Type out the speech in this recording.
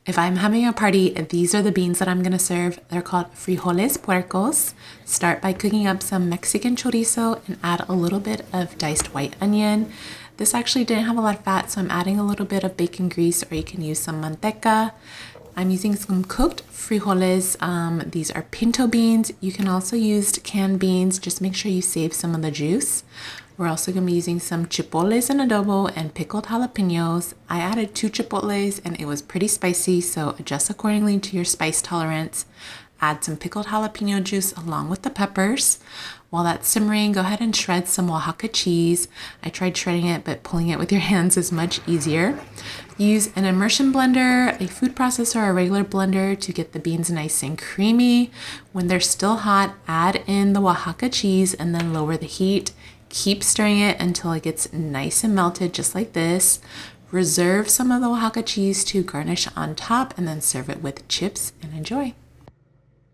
If I'm having a party, these are the beans that I'm going to serve. They're called Frijoles Puercos. Start by cooking up some Mexican chorizo and add a little bit of diced white onion. This actually didn't have a lot of fat, so I'm adding a little bit of bacon grease, or you can use some manteca. I'm using some cooked frijoles. These are pinto beans. You can also use canned beans. Just make sure you save some of the juice. We're also going to be using some chipotles and adobo and pickled jalapenos. I added 2 chipotles and it was pretty spicy, so adjust accordingly to your spice tolerance. Add some pickled jalapeno juice along with the peppers. While that's simmering, go ahead and shred some Oaxaca cheese. I tried shredding it, but pulling it with your hands is much easier. Use an immersion blender, a food processor, or a regular blender to get the beans nice and creamy. When they're still hot, add in the Oaxaca cheese and then lower the heat. Keep stirring it until it gets nice and melted, just like this. Reserve some of the Oaxaca cheese to garnish on top and then serve it with chips and enjoy.